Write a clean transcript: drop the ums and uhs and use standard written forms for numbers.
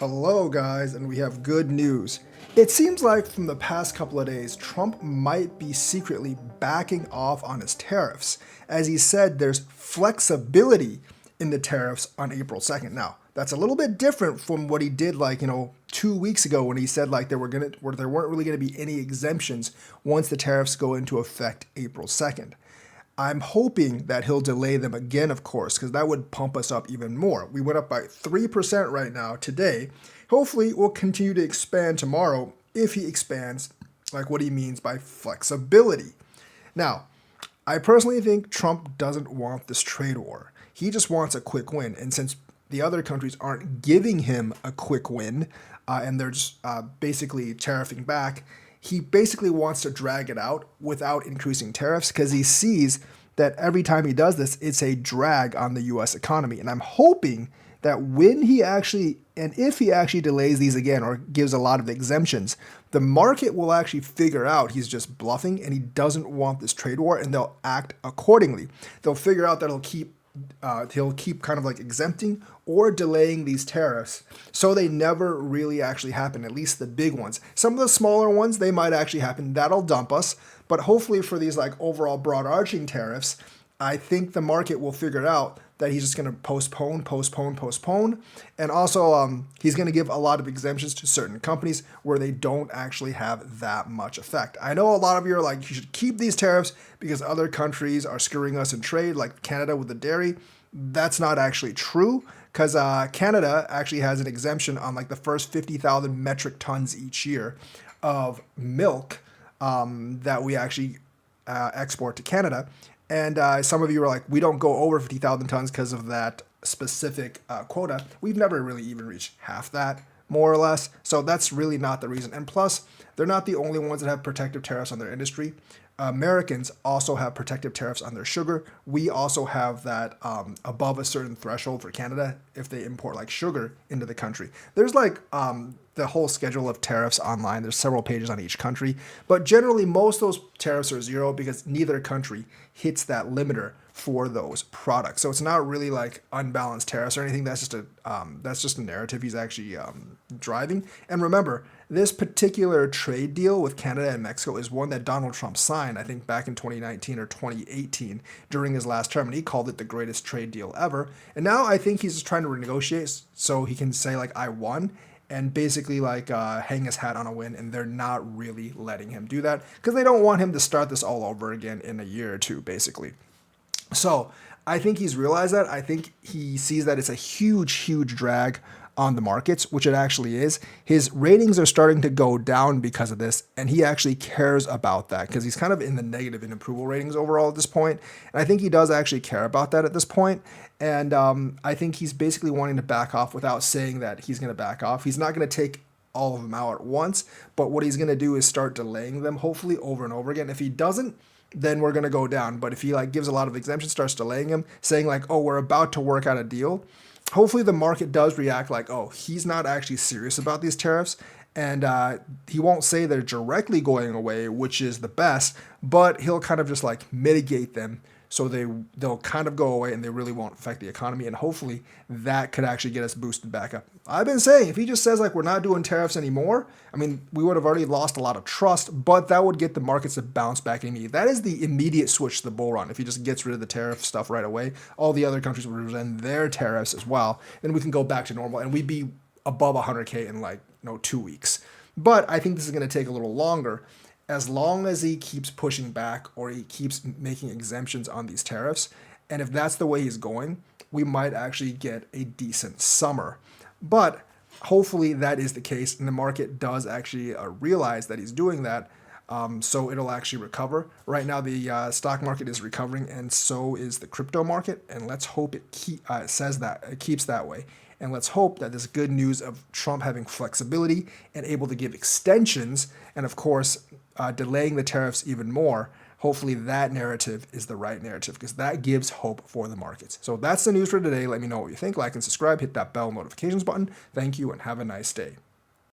Hello, guys, and we have good news. It seems like from the past couple of days, Trump might be secretly backing off on his tariffs. As he said, there's flexibility in the tariffs on April 2nd. Now, that's a little bit different from what he did 2 weeks ago when he said there weren't really gonna be any exemptions once the tariffs go into effect April 2nd. I'm hoping that he'll delay them again, of course, because that would pump us up even more. We went up by 3% right now today. Hopefully, we'll continue to expand tomorrow if he expands, like what he means by flexibility. Now, I personally think Trump doesn't want this trade war. He just wants a quick win. And since the other countries aren't giving him a quick win and they're just basically tariffing back, he basically wants to drag it out without increasing tariffs because he sees that every time he does this, it's a drag on the US economy. And I'm hoping that when he actually, and if he actually delays these again or gives a lot of exemptions, the market will actually figure out he's just bluffing and he doesn't want this trade war and they'll act accordingly. They'll figure out that he'll keep kind of like exempting or delaying these tariffs so they never really actually happen, at least the big ones. Some of the smaller ones, they might actually happen. That'll dump us. But hopefully for these like overall broad arching tariffs, I think the market will figure out that he's just going to postpone. And also he's going to give a lot of exemptions to certain companies where they don't actually have that much effect. I know a lot of you are like, you should keep these tariffs because other countries are screwing us in trade, like Canada with the dairy. That's not actually true because Canada actually has an exemption on like the first 50,000 metric tons each year of milk that we actually export to Canada. And some of you are like, we don't go over 50,000 tons because of that specific quota. We've never really even reached half that, more or less. So that's really not the reason. And plus, they're not the only ones that have protective tariffs on their industry. Americans also have protective tariffs on their sugar. We also have that above a certain threshold for Canada if they import like sugar into the country. There's like the whole schedule of tariffs online. There's several pages on each country, but generally most of those tariffs are zero because neither country hits that limiter for those products. So it's not really like unbalanced tariffs or anything. That's just a narrative he's actually driving. And remember, this particular trade deal with Canada and Mexico is one that Donald Trump signed, I think, back in 2019 or 2018 during his last term, and he called it the greatest trade deal ever. And now I think he's just trying to renegotiate so he can say like I won and basically like hang his hat on a win, and they're not really letting him do that because they don't want him to start this all over again in a year or two, basically. So I think he's realized that. I think he sees that it's a huge drag on the markets, which it actually is. His ratings are starting to go down because of this, and he actually cares about that because he's kind of in the negative in approval ratings overall at this point. And I think he does actually care about that at this point. And I think he's basically wanting to back off without saying that he's going to back off. He's not going to take all of them out at once, but what he's going to do is start delaying them, hopefully over and over again. If he doesn't, then we're going to go down. But if he like gives a lot of exemptions, starts delaying them, saying like, oh, we're about to work out a deal, hopefully the market does react like, oh, he's not actually serious about these tariffs. And he won't say they're directly going away, which is the best, but he'll kind of just like mitigate them so they'll kind of go away and they really won't affect the economy. And hopefully that could actually get us boosted back up. I've been saying if he just says like we're not doing tariffs anymore, I mean, we would have already lost a lot of trust, but that would get the markets to bounce back immediately. That is the immediate switch to the bull run. If he just gets rid of the tariff stuff right away, all the other countries would present their tariffs as well. Then we can go back to normal and we'd be above 100K in 2 weeks. But I think this is going to take a little longer. As long as he keeps pushing back or he keeps making exemptions on these tariffs, and if that's the way he's going, we might actually get a decent summer. But hopefully that is the case, and the market does actually realize that he's doing that, so it'll actually recover. Right now, the stock market is recovering, and so is the crypto market, and let's hope it keeps that way. And let's hope that this good news of Trump having flexibility and able to give extensions, and of course, delaying the tariffs even more, hopefully that narrative is the right narrative because that gives hope for the markets. So that's the news for today. Let me know what you think. Like and subscribe. Hit that bell notifications button. Thank you and have a nice day.